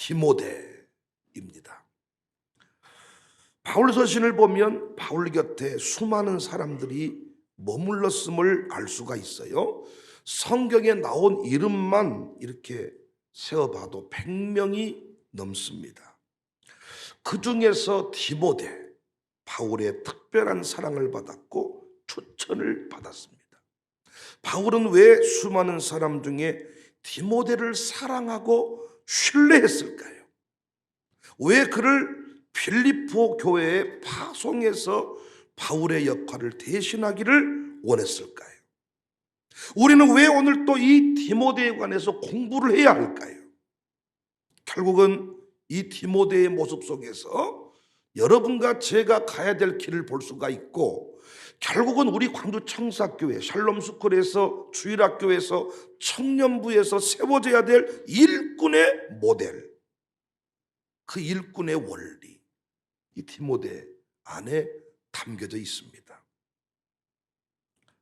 디모데입니다. 바울 서신을 보면 바울 곁에 수많은 사람들이 머물렀음을 알 수가 있어요. 성경에 나온 이름만 이렇게 세어봐도 100명이 넘습니다. 그 중에서 디모데, 바울의 특별한 사랑을 받았고 추천을 받았습니다. 바울은 왜 수많은 사람 중에 디모데를 사랑하고 신뢰했을까요? 왜 그를 필리포 교회에 파송해서 바울의 역할을 대신하기를 원했을까요? 우리는 왜 오늘 또 이 디모데에 관해서 공부를 해야 할까요? 결국은 이 디모데의 모습 속에서 여러분과 제가 가야 될 길을 볼 수가 있고, 결국은 우리 광주 청사교회, 샬롬스쿨에서, 주일학교에서, 청년부에서 세워져야 될 일꾼의 모델, 그 일꾼의 원리, 이 디모데 안에 담겨져 있습니다.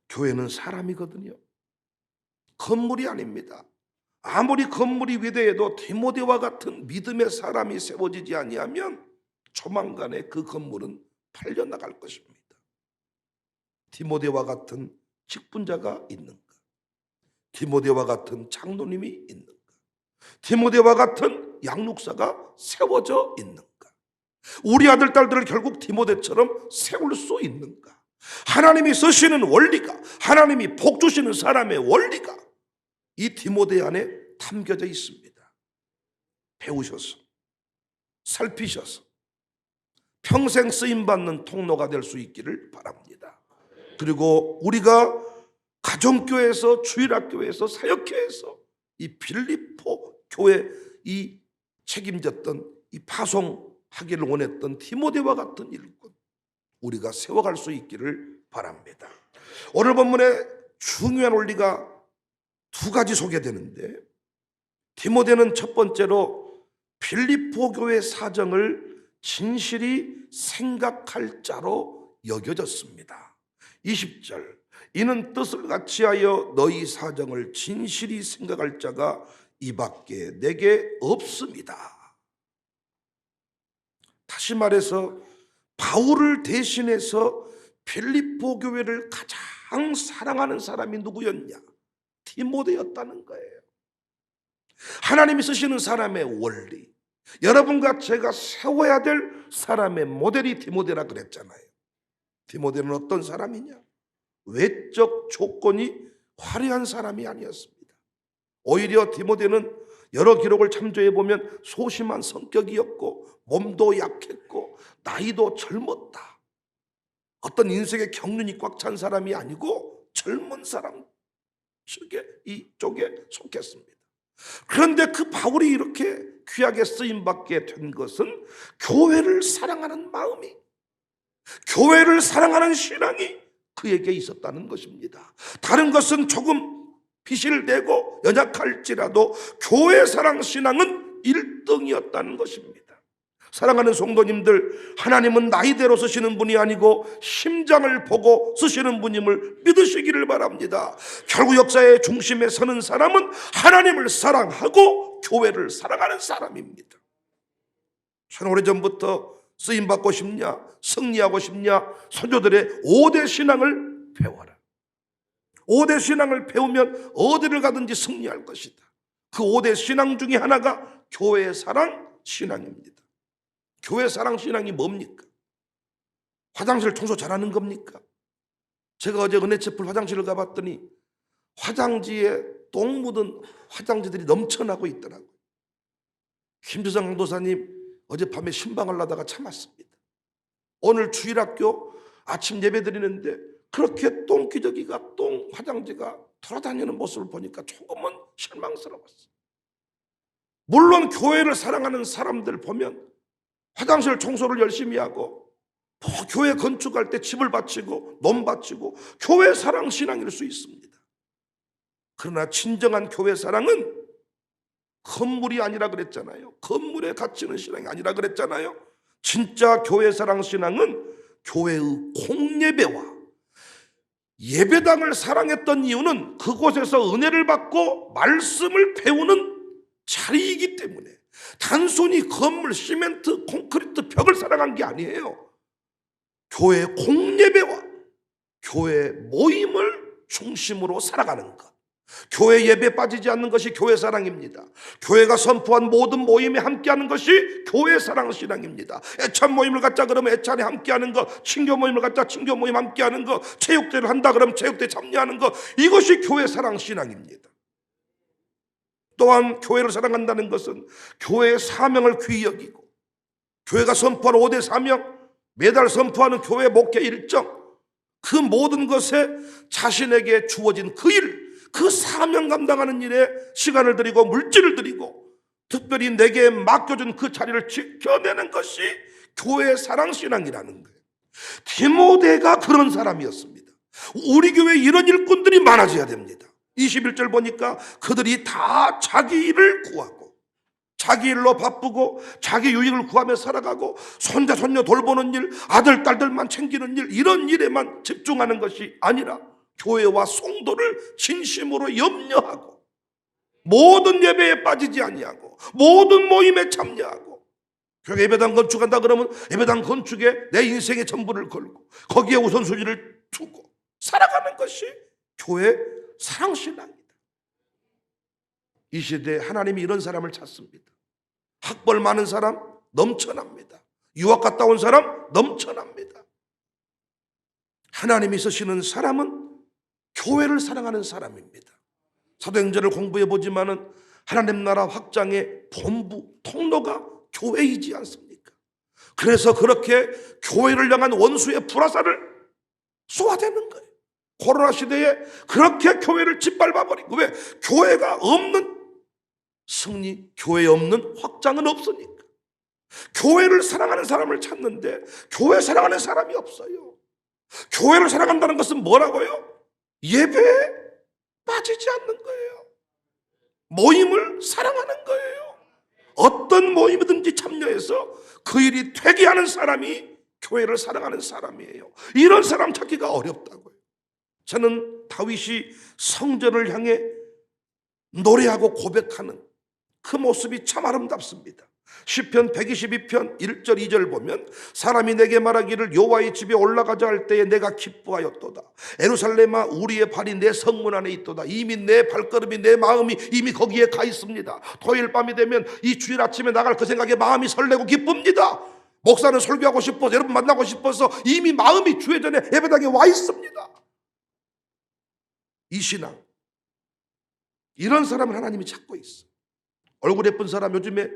교회는 사람이거든요. 건물이 아닙니다. 아무리 건물이 위대해도 디모데와 같은 믿음의 사람이 세워지지 아니하면 조만간에 그 건물은 팔려나갈 것입니다. 디모데와 같은 직분자가 있는가? 디모데와 같은 장로님이 있는가? 디모데와 같은 양육사가 세워져 있는가? 우리 아들 딸들을 결국 디모데처럼 세울 수 있는가? 하나님이 쓰시는 원리가, 하나님이 복 주시는 사람의 원리가 이 디모데 안에 담겨져 있습니다. 배우셔서, 살피셔서 평생 쓰임받는 통로가 될 수 있기를 바랍니다. 그리고 우리가 가정교회에서, 주일학교에서, 사역회에서 이 빌립보 교회 이 책임졌던, 이 파송하기를 원했던 디모데와 같은 일꾼, 우리가 세워갈 수 있기를 바랍니다. 오늘 본문에 중요한 원리가 두 가지 소개되는데, 디모데는 첫 번째로 빌립보 교회 사정을 진실이 생각할 자로 여겨졌습니다. 20절, 이는 뜻을 같이하여 너희 사정을 진실이 생각할 자가 이밖에 내게 없습니다. 다시 말해서 바울을 대신해서 빌립보 교회를 가장 사랑하는 사람이 누구였냐? 디모데였다는 거예요. 하나님이 쓰시는 사람의 원리, 여러분과 제가 세워야 될 사람의 모델이 디모데라 그랬잖아요. 디모데는 어떤 사람이냐? 외적 조건이 화려한 사람이 아니었습니다. 오히려 디모데는 여러 기록을 참조해 보면 소심한 성격이었고, 몸도 약했고, 나이도 젊었다. 어떤 인생의 경륜이 꽉 찬 사람이 아니고 젊은 사람 이쪽에 속했습니다. 그런데 그 바울이 이렇게 귀하게 쓰임받게 된 것은 교회를 사랑하는 마음이, 교회를 사랑하는 신앙이 그에게 있었다는 것입니다. 다른 것은 조금 빛을 내고 연약할지라도 교회 사랑 신앙은 1등이었다는 것입니다. 사랑하는 성도님들, 하나님은 나이대로 쓰시는 분이 아니고 심장을 보고 쓰시는 분임을 믿으시기를 바랍니다. 결국 역사의 중심에 서는 사람은 하나님을 사랑하고 교회를 사랑하는 사람입니다. 저는 오래전부터 쓰임받고 싶냐, 승리하고 싶냐, 선조들의 5대 신앙을 배워라. 5대 신앙을 배우면 어디를 가든지 승리할 것이다. 그 5대 신앙 중에 하나가 교회 사랑 신앙입니다. 교회 사랑 신앙이 뭡니까? 화장실 청소 잘하는 겁니까? 제가 어제 은혜채플 화장실을 가봤더니 화장지에 똥 묻은 화장지들이 넘쳐나고 있더라고요. 김주성 강도사님 어젯밤에 신방하려다가 참았습니다. 오늘 주일학교 아침 예배 드리는데 그렇게 똥기저귀가, 똥 화장지가 돌아다니는 모습을 보니까 조금은 실망스러웠어요. 물론 교회를 사랑하는 사람들 보면 화장실 청소를 열심히 하고, 교회 건축할 때 집을 바치고 놈 바치고 교회 사랑 신앙일 수 있습니다. 그러나 진정한 교회 사랑은 건물이 아니라 그랬잖아요. 건물에 갇히는 신앙이 아니라 그랬잖아요. 진짜 교회 사랑 신앙은 교회의 공예배와 예배당을 사랑했던 이유는 그곳에서 은혜를 받고 말씀을 배우는 자리이기 때문에, 단순히 건물, 시멘트, 콘크리트, 벽을 사랑한 게 아니에요. 교회 공예배와 교회 모임을 중심으로 살아가는 것. 교회 예배에 빠지지 않는 것이 교회 사랑입니다. 교회가 선포한 모든 모임에 함께하는 것이 교회 사랑 신앙입니다. 애찬 모임을 갖자 그러면 애찬에 함께하는 것, 친교 모임을 갖자 친교 모임 함께하는 것, 체육대회를 한다 그러면 체육대회 참여하는 것, 이것이 교회 사랑 신앙입니다. 또한 교회를 사랑한다는 것은 교회의 사명을 귀히 여기고, 교회가 선포하는 5대 사명, 매달 선포하는 교회 목회 일정, 그 모든 것에 자신에게 주어진 그 일, 그 사명 감당하는 일에 시간을 들이고 물질을 들이고 특별히 내게 맡겨준 그 자리를 지켜내는 것이 교회의 사랑신앙이라는 거예요. 디모데가 그런 사람이었습니다. 우리 교회에 이런 일꾼들이 많아져야 됩니다. 21절 보니까 그들이 다 자기 일을 구하고 자기 일로 바쁘고 자기 유익을 구하며 살아가고 손자 손녀 돌보는 일, 아들 딸들만 챙기는 일, 이런 일에만 집중하는 것이 아니라 교회와 성도를 진심으로 염려하고 모든 예배에 빠지지 아니하고 모든 모임에 참여하고, 교회 예배당 건축한다 그러면 예배당 건축에 내 인생의 전부를 걸고 거기에 우선순위를 두고 살아가는 것이 교회 사랑신앙이다. 이 시대에 하나님이 이런 사람을 찾습니다. 학벌 많은 사람 넘쳐납니다. 유학 갔다 온 사람 넘쳐납니다. 하나님이 쓰시는 사람은 교회를 사랑하는 사람입니다. 사도행전을 공부해 보지만은 하나님 나라 확장의 본부, 통로가 교회이지 않습니까? 그래서 그렇게 교회를 향한 원수의 불화살을 쏘아대는 거예요. 코로나 시대에 그렇게 교회를 짓밟아버리고, 왜? 교회가 없는 승리, 교회 없는 확장은 없으니까. 교회를 사랑하는 사람을 찾는데 교회 사랑하는 사람이 없어요. 교회를 사랑한다는 것은 뭐라고요? 예배에 빠지지 않는 거예요. 모임을 사랑하는 거예요. 어떤 모임이든지 참여해서 그 일이 되게 하는 사람이 교회를 사랑하는 사람이에요. 이런 사람 찾기가 어렵다고요. 저는 다윗이 성전을 향해 노래하고 고백하는 그 모습이 참 아름답습니다. 시편 122편 1절 2절 보면 사람이 내게 말하기를 여호와의 집에 올라가자 할 때에 내가 기뻐하였도다. 예루살렘아 우리의 발이 내 성문 안에 있도다. 이미 내 발걸음이 내 마음이 이미 거기에 가 있습니다. 토요일 밤이 되면 이 주일 아침에 나갈 그 생각에 마음이 설레고 기쁩니다. 목사는 설교하고 싶어서 여러분 만나고 싶어서 이미 마음이 주회전에 예배당에 와 있습니다. 이 신앙, 이런 사람을 하나님이 찾고 있어. 얼굴 예쁜 사람 요즘에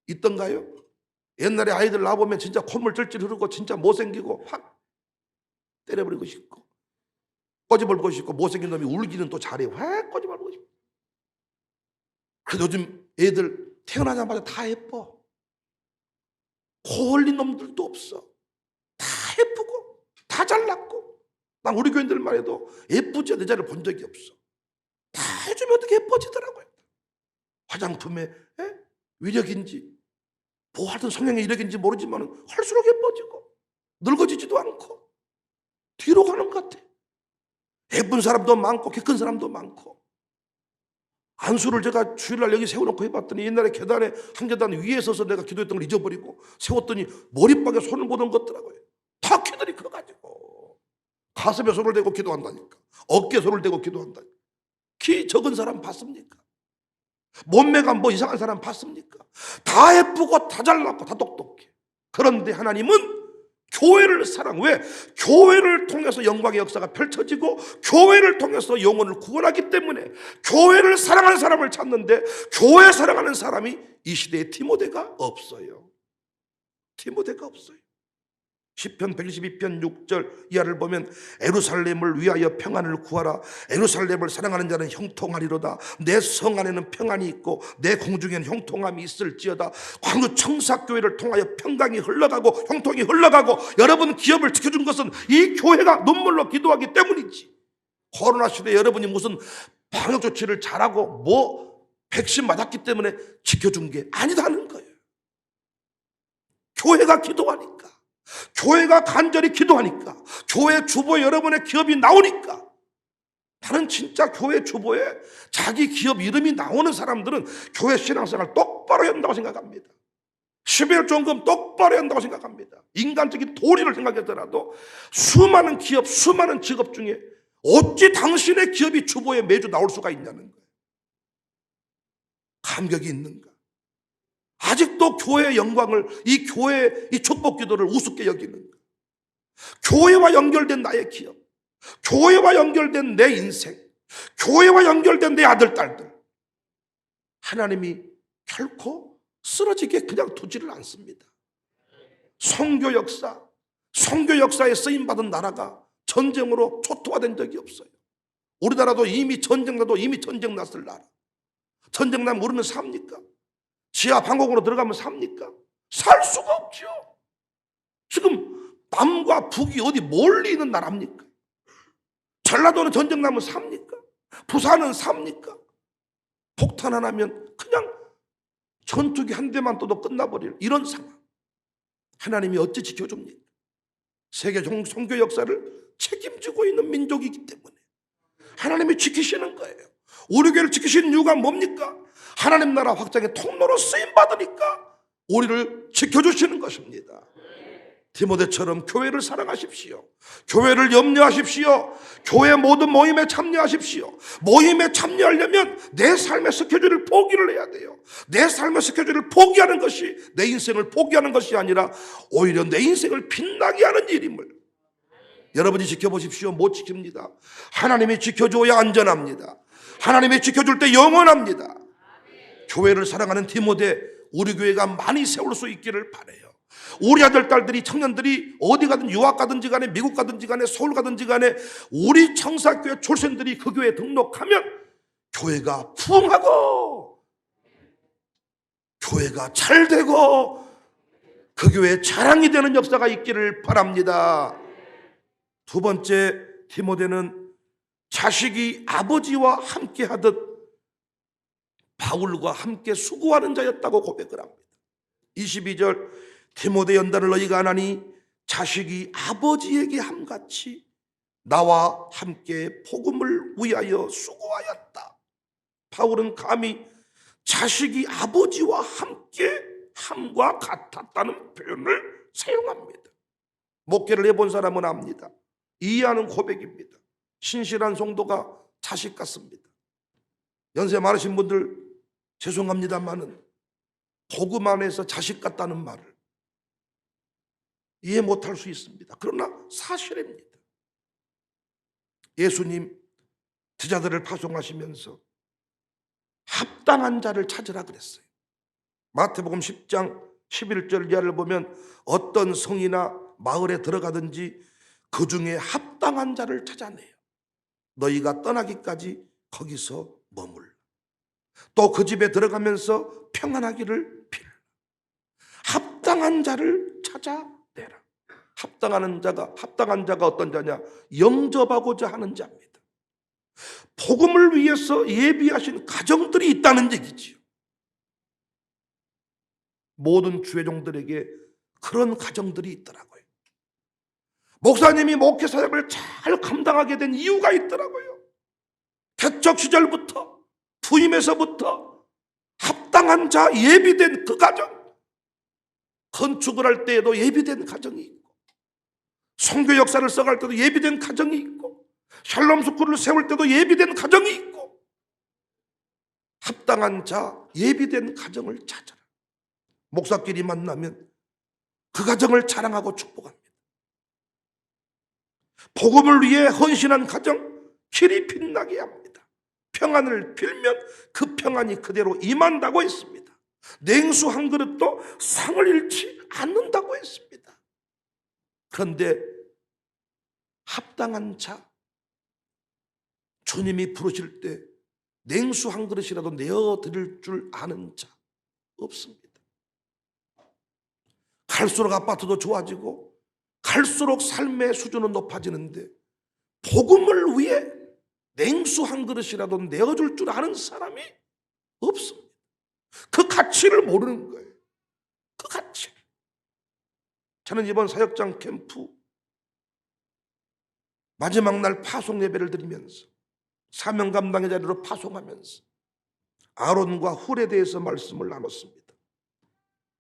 있던가요? 옛날에 아이들 나보면 진짜 콧물 찔찔 흐르고 진짜 못생기고 확 때려버리고 싶고 꼬집어보고 싶고, 못생긴 놈이 울기는 또 잘해. 확 꼬집어보고 싶고. 그래도 요즘 애들 태어나자마자 다 예뻐. 코 흘린 놈들도 없어. 다 예쁘고 다 잘났고. 난 우리 교인들만 해도 예쁘지 않은 여자를 본 적이 없어. 다 해주면 어떻게 예뻐지더라고요. 화장품의 위력인지 뭐 하여튼 성향의 위력인지 모르지만 할수록 예뻐지고 늙어지지도 않고 뒤로 가는 것 같아. 예쁜 사람도 많고 키 큰 사람도 많고. 안수를 제가 주일날 여기 세워놓고 해봤더니 옛날에 계단에 한 계단 위에 서서 내가 기도했던 걸 잊어버리고 세웠더니 머리박에 손을 못 얹었더라고요. 다 키들이 커가지고 가슴에 손을 대고 기도한다니까. 어깨에 손을 대고 기도한다니까. 키 적은 사람 봤습니까? 몸매가 뭐 이상한 사람 봤습니까? 다 예쁘고 다 잘났고 다 똑똑해. 그런데 하나님은 교회를 사랑. 왜? 교회를 통해서 영광의 역사가 펼쳐지고 교회를 통해서 영혼을 구원하기 때문에 교회를 사랑하는 사람을 찾는데, 교회 사랑하는 사람이 이 시대에 디모데가 없어요. 디모데가 없어요. 시편 122편 6절 이하를 보면 예루살렘을 위하여 평안을 구하라. 예루살렘을 사랑하는 자는 형통하리로다. 내 성 안에는 평안이 있고 내 공중에는 형통함이 있을지어다. 광주 청사교회를 통하여 평강이 흘러가고 형통이 흘러가고 여러분 기업을 지켜준 것은 이 교회가 눈물로 기도하기 때문이지. 코로나 시대에 여러분이 무슨 방역조치를 잘하고 뭐 백신 맞았기 때문에 지켜준 게 아니다는 거예요. 교회가 기도하니까, 교회가 간절히 기도하니까, 교회 주보 여러분의 기업이 나오니까 나는 진짜 교회 주보에 자기 기업 이름이 나오는 사람들은 교회 신앙생활 똑바로 해야 한다고 생각합니다. 11월 종금 똑바로 해야 한다고 생각합니다. 인간적인 도리를 생각하더라도 수많은 기업, 수많은 직업 중에 어찌 당신의 기업이 주보에 매주 나올 수가 있냐는 거예요. 감격이 있는가? 아직도 교회의 영광을, 이 교회의 이 축복 기도를 우습게 여기는가? 교회와 연결된 나의 기업, 교회와 연결된 내 인생, 교회와 연결된 내 아들, 딸들, 하나님이 결코 쓰러지게 그냥 두지를 않습니다. 선교 역사에 쓰임받은 나라가 전쟁으로 초토화된 적이 없어요. 우리나라도 이미 전쟁 났을 나라. 전쟁 나면 우리는 삽니까? 지하 방공으로 들어가면 삽니까? 살 수가 없죠. 지금 남과 북이 어디 멀리 있는 나라입니까? 전라도는 전쟁 나면 삽니까? 부산은 삽니까? 폭탄 하나면 그냥 전투기 한 대만 떠도 끝나버릴 이런 상황. 하나님이 어찌 지켜줍니까? 세계 선교 역사를 책임지고 있는 민족이기 때문에 하나님이 지키시는 거예요. 우리 교회를 지키시는 이유가 뭡니까? 하나님 나라 확장의 통로로 쓰임받으니까 우리를 지켜주시는 것입니다. 디모데처럼 교회를 사랑하십시오. 교회를 염려하십시오. 교회 모든 모임에 참여하십시오. 모임에 참여하려면 내 삶의 스케줄을 포기를 해야 돼요. 내 삶의 스케줄을 포기하는 것이 내 인생을 포기하는 것이 아니라 오히려 내 인생을 빛나게 하는 일임을 여러분이 지켜보십시오. 못 지킵니다. 하나님이 지켜줘야 안전합니다. 하나님이 지켜줄 때 영원합니다. 교회를 사랑하는 디모데, 우리 교회가 많이 세울 수 있기를 바라요. 우리 아들, 딸들이, 청년들이 어디 가든 유학 가든지 간에 미국 가든지 간에 서울 가든지 간에 우리 청사교회 출신들이 그 교회에 등록하면 교회가 부흥하고 교회가 잘 되고 그 교회에 자랑이 되는 역사가 있기를 바랍니다. 두 번째, 디모데는 자식이 아버지와 함께 하듯 바울과 함께 수고하는 자였다고 고백을 합니다. 22절, 디모데 연단을 너희가 안 하니 자식이 아버지에게 함같이 나와 함께 복음을 위하여 수고하였다. 바울은 감히 자식이 아버지와 함께 함과 같았다는 표현을 사용합니다. 목회를 해본 사람은 압니다. 이해하는 고백입니다. 신실한 성도가 자식 같습니다. 연세 많으신 분들 죄송합니다만은 복음 안에서 자식 같다는 말을 이해 못할 수 있습니다. 그러나 사실입니다. 예수님 제자들을 파송하시면서 합당한 자를 찾으라 그랬어요. 마태복음 10장 11절 이하를 보면 어떤 성이나 마을에 들어가든지 그 중에 합당한 자를 찾아내요. 너희가 떠나기까지 거기서 머물라. 또 그 집에 들어가면서 평안하기를 빌라. 합당한 자를 찾아내라. 합당한 자가 어떤 자냐? 영접하고자 하는 자입니다. 복음을 위해서 예비하신 가정들이 있다는 얘기지요. 모든 주의종들에게 그런 가정들이 있더라고요. 목사님이 목회 사역을 잘 감당하게 된 이유가 있더라고요. 개척 시절부터 부임에서부터 합당한 자, 예비된 그 가정, 건축을 할 때에도 예비된 가정이 있고, 선교 역사를 써갈 때도 예비된 가정이 있고, 샬롬 스쿨을 세울 때도 예비된 가정이 있고, 합당한 자, 예비된 가정을 찾아라. 목사끼리 만나면 그 가정을 자랑하고 축복합니다. 복음을 위해 헌신한 가정, 길이 빛나게 합니다. 평안을 빌면 그 평안이 그대로 임한다고 했습니다. 냉수 한 그릇도 상을 잃지 않는다고 했습니다. 그런데 합당한 자, 주님이 부르실 때 냉수 한 그릇이라도 내어드릴 줄 아는 자 없습니다. 갈수록 아파트도 좋아지고 갈수록 삶의 수준은 높아지는데 복음을 위해 냉수 한 그릇이라도 내어줄 줄 아는 사람이 없습니다. 그 가치를 모르는 거예요. 그 가치. 저는 이번 사역장 캠프 마지막 날 파송 예배를 드리면서 사명 감당의 자리로 파송하면서 아론과 훌에 대해서 말씀을 나눴습니다.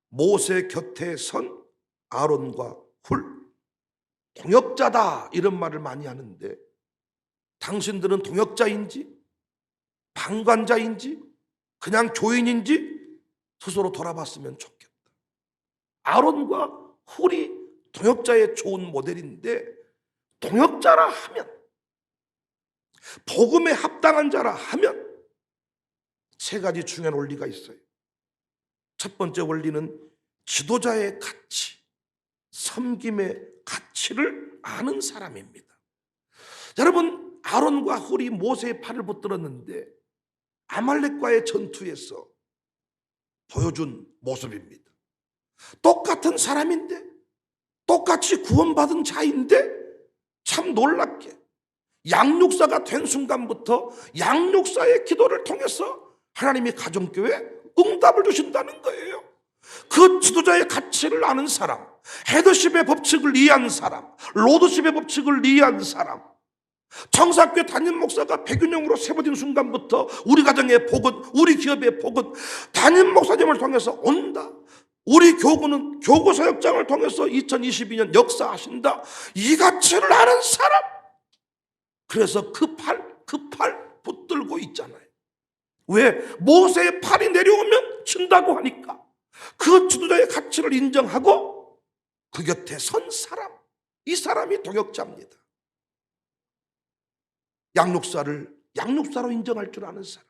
모세 곁에 선 아론과 훌, 동역자다 이런 말을 많이 하는데 당신들은 동역자인지 방관자인지 그냥 교인인지 스스로 돌아봤으면 좋겠다. 아론과 훌이 동역자의 좋은 모델인데, 동역자라 하면, 복음에 합당한 자라 하면 세 가지 중요한 원리가 있어요. 첫 번째 원리는 지도자의 가치, 섬김의 가치를 아는 사람입니다. 여러분, 아론과 훌이 모세의 팔을 붙들었는데 아말렉과의 전투에서 보여준 모습입니다. 똑같은 사람인데, 똑같이 구원받은 자인데, 참 놀랍게 양육사가 된 순간부터 양육사의 기도를 통해서 하나님이 가정교회 응답을 주신다는 거예요. 그 지도자의 가치를 아는 사람, 헤더십의 법칙을 이해한 사람, 로드십의 법칙을 이해한 사람, 청사교회 담임 목사가 백윤영으로 세워진 순간부터 우리 가정의 복은, 우리 기업의 복은 담임 목사님을 통해서 온다. 우리 교구는 교구사역장을 통해서 2022년 역사하신다. 이 가치를 아는 사람. 그래서 그 팔 붙들고 있잖아요. 왜? 모세의 팔이 내려오면 친다고 하니까 그 지도자의 가치를 인정하고 그 곁에 선 사람, 이 사람이 동역자입니다. 양육사를 양육사로 인정할 줄 아는 사람.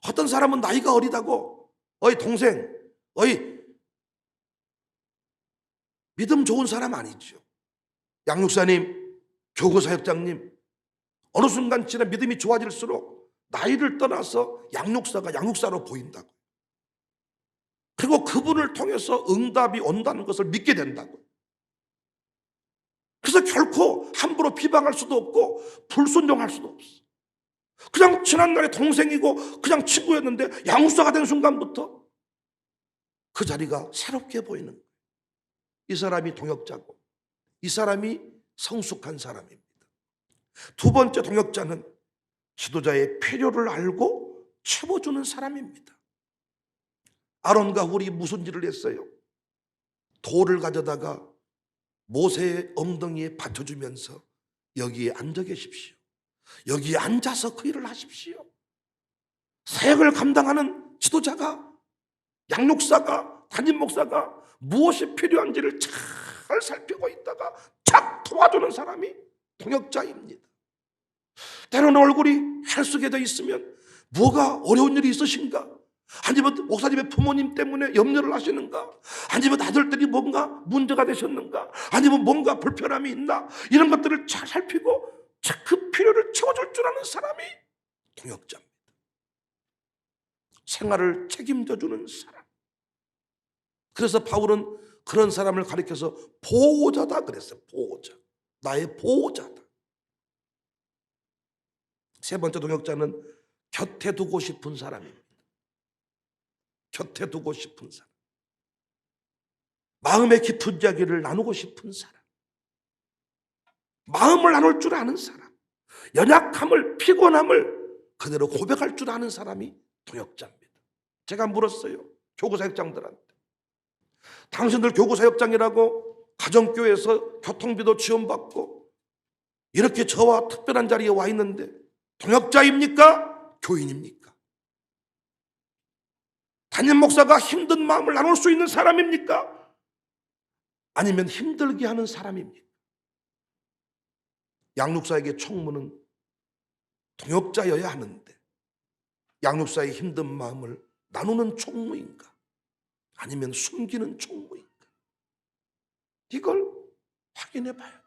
어떤 사람은 나이가 어리다고, 어이 동생, 어이, 믿음 좋은 사람 아니죠. 양육사님, 교구사역장님, 어느 순간 지나 믿음이 좋아질수록 나이를 떠나서 양육사가 양육사로 보인다고. 그리고 그분을 통해서 응답이 온다는 것을 믿게 된다고. 그래서 결코 함부로 비방할 수도 없고 불순종할 수도 없어. 그냥 지난날의 동생이고 그냥 친구였는데 양육사가 된 순간부터 그 자리가 새롭게 보이는 거예요. 이 사람이 동역자고 이 사람이 성숙한 사람입니다. 두 번째 동역자는 지도자의 필요를 알고 채워주는 사람입니다. 아론과 훌이 무슨 일을 했어요? 돌을 가져다가 모세의 엉덩이에 받쳐주면서 여기에 앉아 계십시오. 여기에 앉아서 그 일을 하십시오. 사역을 감당하는 지도자가, 양육사가, 담임 목사가 무엇이 필요한지를 잘 살피고 있다가 착 도와주는 사람이 동역자입니다. 때로는 얼굴이 헬쑥해져 있으면 뭐가 어려운 일이 있으신가? 아니면 목사님의 부모님 때문에 염려를 하시는가? 아니면 아들들이 뭔가 문제가 되셨는가? 아니면 뭔가 불편함이 있나? 이런 것들을 잘 살피고 그 필요를 채워줄 줄 아는 사람이 동역자입니다. 생활을 책임져주는 사람. 그래서 바울은 그런 사람을 가리켜서 보호자다 그랬어요. 보호자. 나의 보호자다. 세 번째 동역자는 곁에 두고 싶은 사람입니다. 곁에 두고 싶은 사람. 마음의 깊은 이야기를 나누고 싶은 사람. 마음을 나눌 줄 아는 사람. 연약함을, 피곤함을 그대로 고백할 줄 아는 사람이 동역자입니다. 제가 물었어요. 교구사역장들한테. 당신들 교구사역장이라고 가정교회에서 교통비도 지원받고 이렇게 저와 특별한 자리에 와 있는데 동역자입니까? 교인입니까? 담임 목사가 힘든 마음을 나눌 수 있는 사람입니까? 아니면 힘들게 하는 사람입니까? 양육사에게 총무는 동역자여야 하는데 양육사의 힘든 마음을 나누는 총무인가? 아니면 숨기는 총무인가? 이걸 확인해 봐야 돼.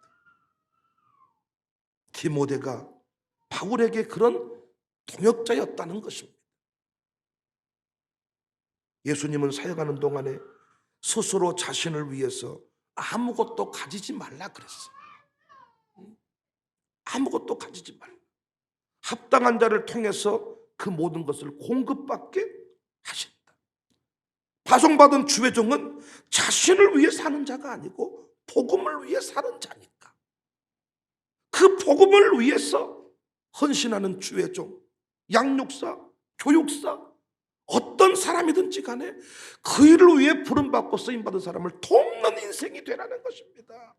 디모데가 바울에게 그런 동역자였다는 것입니다. 예수님은 사역하는 동안에 스스로 자신을 위해서 아무것도 가지지 말라 그랬어요. 아무것도 가지지 말라. 합당한 자를 통해서 그 모든 것을 공급받게 하신다. 파송받은 주의 종은 자신을 위해 사는 자가 아니고 복음을 위해 사는 자니까 그 복음을 위해서 헌신하는 주의 종, 양육사, 교육사, 어떤 사람이든지 간에 그 일을 위해 부름받고 쓰임받은 사람을 돕는 인생이 되라는 것입니다.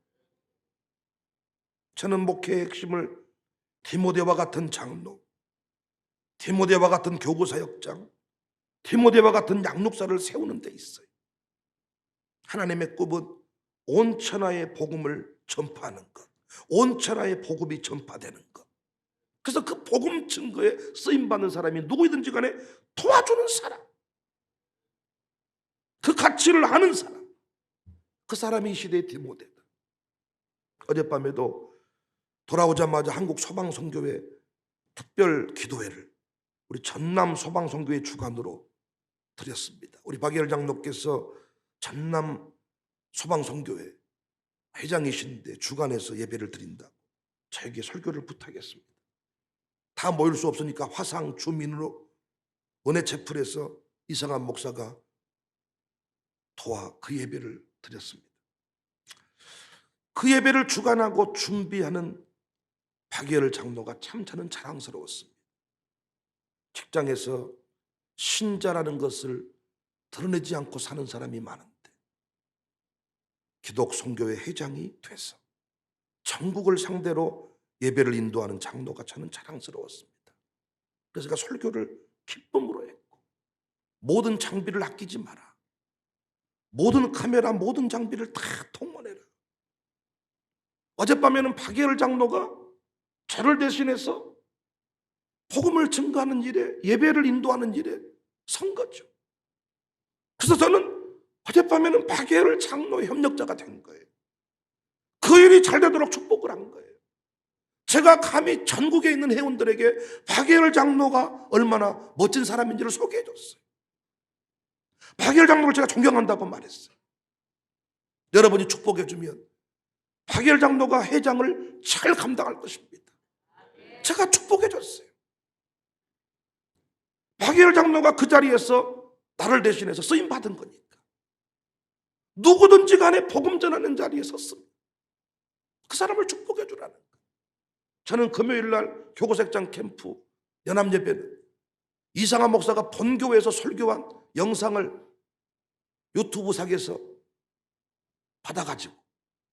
저는 목회의 핵심을 디모데와 같은 장로, 디모데와 같은 교구사역장, 디모데와 같은 양육사를 세우는 데 있어요. 하나님의 꿈은 온 천하의 복음을 전파하는 것, 온 천하의 복음이 전파되는 것. 그래서 그 복음 증거에 쓰임받는 사람이 누구이든지 간에 도와주는 사람, 그 가치를 아는 사람, 그 사람이 이 시대의 디모데다. 어젯밤에도 돌아오자마자 한국 소방선교회 특별 기도회를 우리 전남 소방선교회 주관으로 드렸습니다. 우리 박예열 장로께서 전남 소방선교회 회장이신데 주관해서 예배를 드린다고 저에게 설교를 부탁했습니다. 다 모일 수 없으니까 화상 주민으로 은혜채플에서 이상한 목사가 도와 그 예배를 드렸습니다. 그 예배를 주관하고 준비하는 박예열 장로가 참 저는 자랑스러웠습니다. 직장에서 신자라는 것을 드러내지 않고 사는 사람이 많은데 기독선교회 회장이 돼서 전국을 상대로 예배를 인도하는 장로가 저는 자랑스러웠습니다. 그래서 제가 설교를 기쁨으로 했고, 모든 장비를 아끼지 마라, 모든 카메라, 모든 장비를 다 동원해라. 어젯밤에는 박예열 장로가 저를 대신해서 복음을 증거하는 일에, 예배를 인도하는 일에 선 거죠. 그래서 저는 어젯밤에는 박예열 장로의 협력자가 된 거예요. 그 일이 잘 되도록 축복을 한 거예요. 제가 감히 전국에 있는 회원들에게 박예열 장로가 얼마나 멋진 사람인지를 소개해 줬어요. 박예열 장로를 제가 존경한다고 말했어요. 여러분이 축복해 주면 박예열 장로가 회장을 잘 감당할 것입니다. 제가 축복해 줬어요. 박예열 장로가 그 자리에서 나를 대신해서 쓰임 받은 거니까 누구든지 간에 복음 전하는 자리에 섰습니다. 그 사람을 축복해 주라는 거예요. 저는 금요일 날 교구색장 캠프 연합예배는 이상한 목사가 본교회에서 설교한 영상을 유튜브 상에서 받아가지고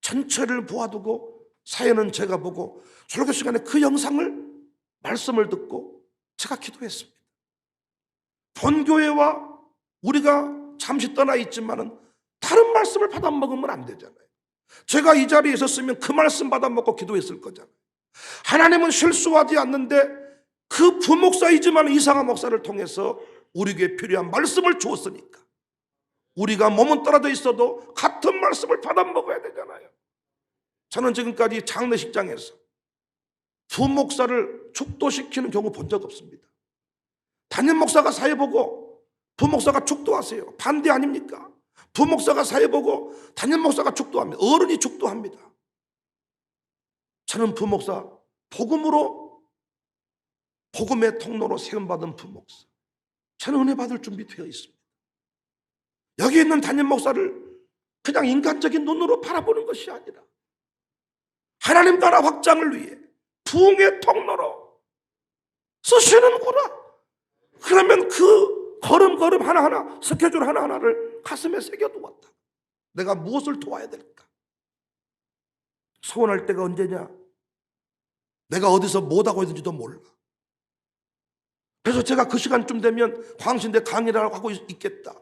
전체를 보아두고 사연은 제가 보고 설교 시간에 그 영상을 말씀을 듣고 제가 기도했습니다. 본교회와 우리가 잠시 떠나 있지만은 다른 말씀을 받아 먹으면 안 되잖아요. 제가 이 자리에 있었으면 그 말씀 받아 먹고 기도했을 거잖아요. 하나님은 실수하지 않는데 그 부목사이지만 이상한 목사를 통해서 우리에게 필요한 말씀을 주었으니까 우리가 몸은 떨어져 있어도 같은 말씀을 받아 먹어야 되잖아요. 저는 지금까지 장례식장에서 부목사를 축도시키는 경우 본 적 없습니다. 담임 목사가 사회 보고 부목사가 축도하세요. 반대 아닙니까? 부목사가 사회 보고 담임 목사가 축도합니다. 어른이 축도합니다. 저는 부목사, 복음으로, 복음의 통로로 세움받은 부목사, 저는 은혜 받을 준비되어 있습니다. 여기 있는 담임 목사를 그냥 인간적인 눈으로 바라보는 것이 아니라 하나님 나라 확장을 위해 부흥의 통로로 쓰시는구나. 그러면 그 걸음걸음 하나하나, 스케줄 하나하나를 가슴에 새겨두었다. 내가 무엇을 도와야 될까? 소원할 때가 언제냐? 내가 어디서 못하고 있는지도 몰라. 그래서 제가 그 시간쯤 되면 광신대 강의를 하고 있겠다.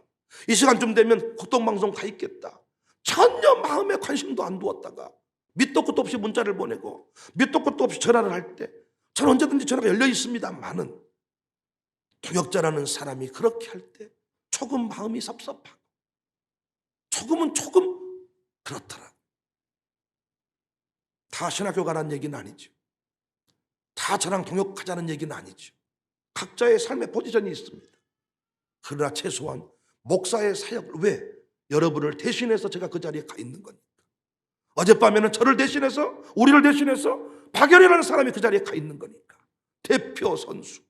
이 시간쯤 되면 국동방송 가 있겠다. 전혀 마음에 관심도 안 두었다가 밑도 끝도 없이 문자를 보내고 밑도 끝도 없이 전화를 할 때 저는 언제든지 전화가 열려 있습니다만은 동역자라는 사람이 그렇게 할 때 조금 마음이 섭섭하고 조금은 조금 그렇더라. 다 신학교 가라는 얘기는 아니죠. 다 저랑 동역하자는 얘기는 아니죠. 각자의 삶의 포지션이 있습니다. 그러나 최소한 목사의 사역을, 왜? 여러분을 대신해서 제가 그 자리에 가 있는 거니까. 어젯밤에는 저를 대신해서, 우리를 대신해서 박열이라는 사람이 그 자리에 가 있는 거니까. 대표 선수.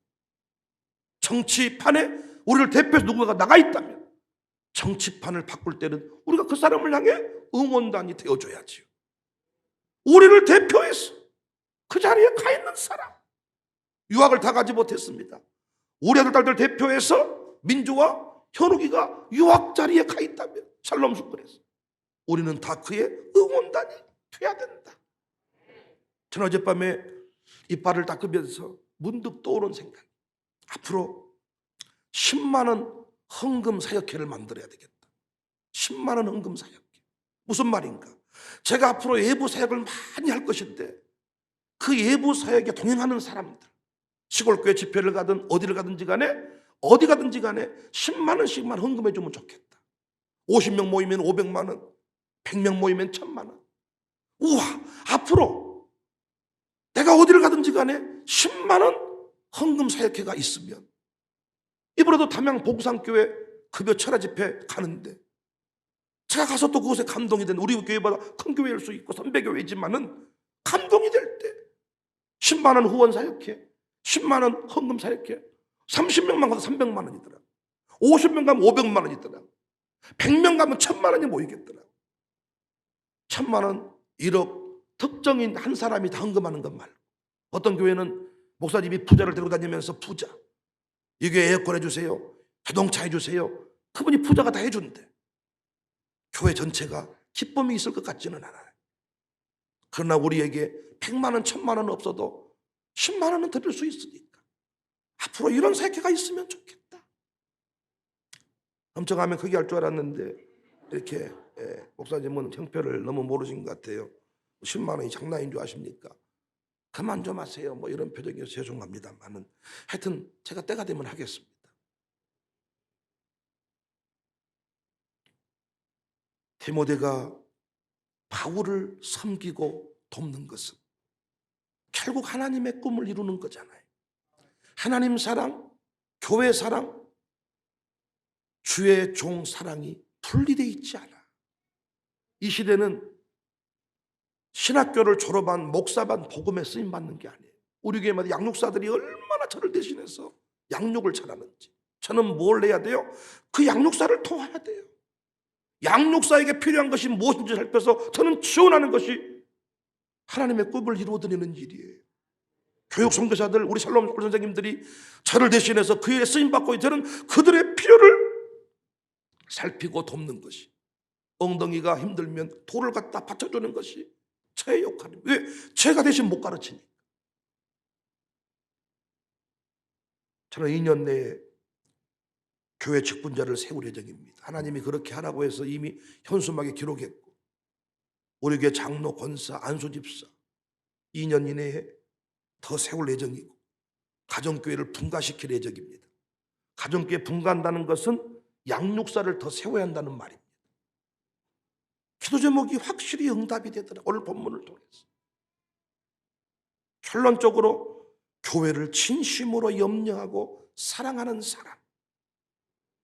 정치판에 우리를 대표해서 누군가가 나가 있다면 정치판을 바꿀 때는 우리가 그 사람을 향해 응원단이 되어줘야지요. 우리를 대표해서 그 자리에 가 있는 사람, 유학을 다 가지 못했습니다. 우리 아들 딸들 대표해서 민주와 현욱이가 유학 자리에 가 있다며 샬롬 숙군에서 우리는 다 그의 응원단이 돼야 된다. 저는 어젯밤에 이빨을 닦으면서 문득 떠오른 생각, 앞으로 10만 원 헌금 사역회를 만들어야 되겠다. 10만 원 헌금 사역회. 무슨 말인가? 제가 앞으로 예부 사역을 많이 할 것인데 그 예부 사역에 동행하는 사람들, 시골교회 집회를 가든 어디를 가든지 간에 어디 가든지 간에 10만 원씩만 헌금해 주면 좋겠다. 50명 모이면 500만 원, 100명 모이면 1000만 원. 우와, 앞으로 내가 어디를 가든지 간에 10만 원 헌금 사역회가 있으면, 이번에도 담양 복상교회 급여 철야 집회 가는데 제가 가서 또 그곳에 감동이 된, 우리 교회보다 큰 교회일 수 있고 선배교회이지만은 감동이 될 때 10만 원 후원 사역회, 10만 원 헌금 사역회, 30명만 가도 300만 원이더라. 50명 가면 500만 원이더라. 100명 가면 1000만 원이 모이겠더라. 1000만 원, 1억, 특정인 한 사람이 다 헌금하는 것 말고, 어떤 교회는 목사님이 부자를 데리고 다니면서 부자, 이 교회 에어컨 해주세요, 자동차 해주세요, 그분이 부자가 다 해준대. 교회 전체가 기쁨이 있을 것 같지는 않아요. 그러나 우리에게 100만 원, 1000만 원 없어도 10만 원은 드릴 수 있으니까 앞으로 이런 사역회가 있으면 좋겠다. 엄청하면 크게 할 줄 알았는데 이렇게, 목사님은 형편을 너무 모르신 것 같아요. 10만 원이 장난인 줄 아십니까? 그만 좀 하세요. 뭐 이런 표정이어서 죄송합니다만은, 하여튼 제가 때가 되면 하겠습니다. 디모데가 바울을 섬기고 돕는 것은 결국 하나님의 꿈을 이루는 거잖아요. 하나님 사랑, 교회 사랑, 주의 종 사랑이 분리되어 있지 않아. 이 시대는 신학교를 졸업한 목사반 복음에 쓰임받는 게 아니에요. 우리 교회마다 양육사들이 얼마나 저를 대신해서 양육을 잘하는지. 저는 뭘 해야 돼요? 그 양육사를 도와야 돼요. 양육사에게 필요한 것이 무엇인지 살펴서 저는 지원하는 것이 하나님의 꿈을 이루어드리는 일이에요. 교육 선교사들, 우리 샬롬 스쿨 선생님들이 저를 대신해서 그 일에 쓰임받고, 저는 그들의 필요를 살피고 돕는 것이, 엉덩이가 힘들면 돌을 갖다 받쳐주는 것이 저의 역할입니다. 왜? 제가 대신 못 가르치니까. 저는 2년 내에 교회 직분자를 세울 예정입니다. 하나님이 그렇게 하라고 해서 이미 현수막에 기록했고, 우리 교회 장로, 권사, 안수집사 2년 이내에 더 세울 예정이고, 가정교회를 분가시킬 예정입니다. 가정교회 분가한다는 것은 양육사를 더 세워야 한다는 말입니다. 기도 제목이 확실히 응답이 되더라. 오늘 본문을 통해서. 결론적으로 교회를 진심으로 염려하고 사랑하는 사람,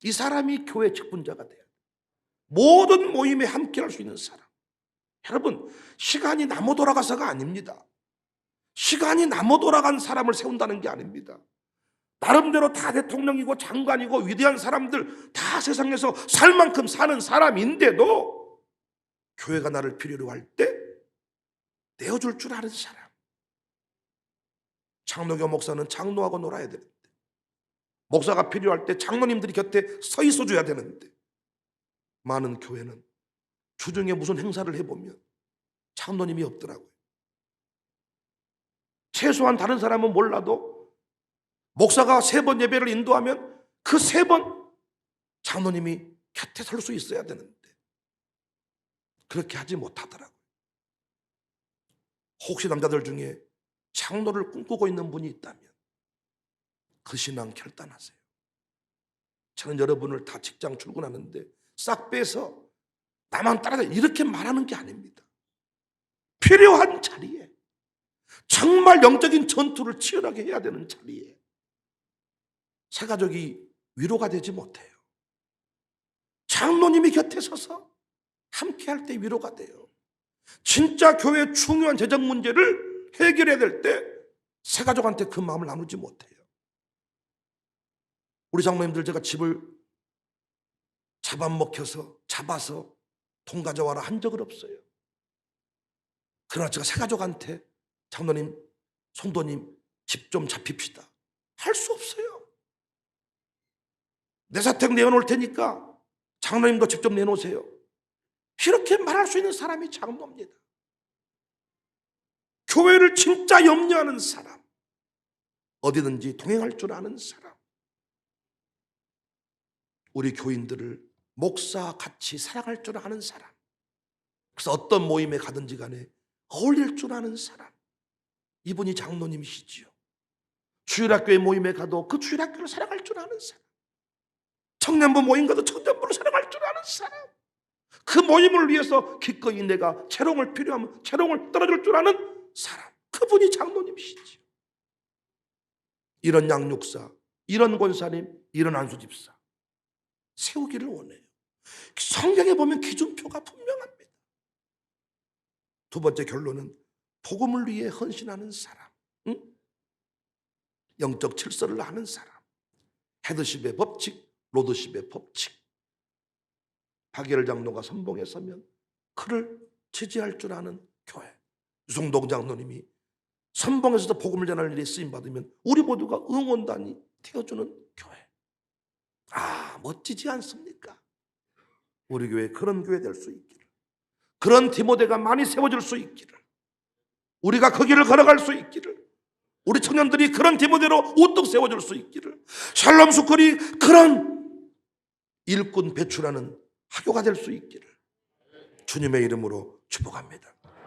이 사람이 교회 직분자가 돼야 돼. 모든 모임에 함께할 수 있는 사람. 여러분, 시간이 남아 돌아가서가 아닙니다. 시간이 남아 돌아간 사람을 세운다는 게 아닙니다. 나름대로 다 대통령이고 장관이고 위대한 사람들 다 세상에서 살 만큼 사는 사람인데도 교회가 나를 필요로 할 때 내어줄 줄 아는 사람. 장로교 목사는 장로하고 놀아야 되는데, 목사가 필요할 때 장로님들이 곁에 서 있어줘야 되는데, 많은 교회는 주중에 무슨 행사를 해보면 장로님이 없더라고요. 최소한 다른 사람은 몰라도 목사가 3번 예배를 인도하면 그 3번 장로님이 곁에 설 수 있어야 되는데 그렇게 하지 못하더라고요. 혹시 남자들 중에 장로를 꿈꾸고 있는 분이 있다면 그 신앙 결단하세요. 저는 여러분을 다 직장 출근하는데 싹 빼서 나만 따라다 이렇게 말하는 게 아닙니다. 필요한 자리에, 정말 영적인 전투를 치열하게 해야 되는 자리에 새 가족이 위로가 되지 못해요. 장로님이 곁에 서서 함께할 때 위로가 돼요. 진짜 교회의 중요한 재정 문제를 해결해야 될 때 새 가족한테 그 마음을 나누지 못해요. 우리 장로님들, 제가 집을 잡아서 돈 가져와라 한 적은 없어요. 그러나 제가 새 가족한테 장로님, 성도님 집 좀 잡힙시다. 할 수 없어요. 내 사택 내어놓을 테니까 장로님도 집 좀 내놓으세요. 이렇게 말할 수 있는 사람이 장로입니다. 교회를 진짜 염려하는 사람, 어디든지 동행할 줄 아는 사람, 우리 교인들을 목사같이 사랑할 줄 아는 사람, 그래서 어떤 모임에 가든지 간에 어울릴 줄 아는 사람, 이분이 장로님이시지요. 주일학교의 모임에 가도 그 주일학교를 사랑할 줄 아는 사람, 청년부 모임 가도 청년부를 사랑할 줄 아는 사람, 그 모임을 위해서 기꺼이 내가 채롱을 필요하면 채롱을 떨어줄 줄 아는 사람, 그분이 장로님이시지요. 이런 양육사, 이런 권사님, 이런 안수집사 세우기를 원해요. 성경에 보면 기준표가 분명합니다. 두 번째 결론은 복음을 위해 헌신하는 사람, 영적 질서를 아는 사람, 헤드십의 법칙, 로드십의 법칙. 박예열 장로가 선봉에 서면 그를 지지할 줄 아는 교회. 유성동 장로님이 선봉에서도 복음을 전할 일에 쓰임받으면 우리 모두가 응원단이 되어주는 교회. 아, 멋지지 않습니까? 우리 교회 그런 교회 될 수 있기를, 그런 디모데가 많이 세워질 수 있기를, 우리가 그 길을 걸어갈 수 있기를, 우리 청년들이 그런 디모데로 우뚝 세워질 수 있기를, 샬롬 스쿨이 그런 일꾼 배출하는 학교가 될 수 있기를 주님의 이름으로 축복합니다.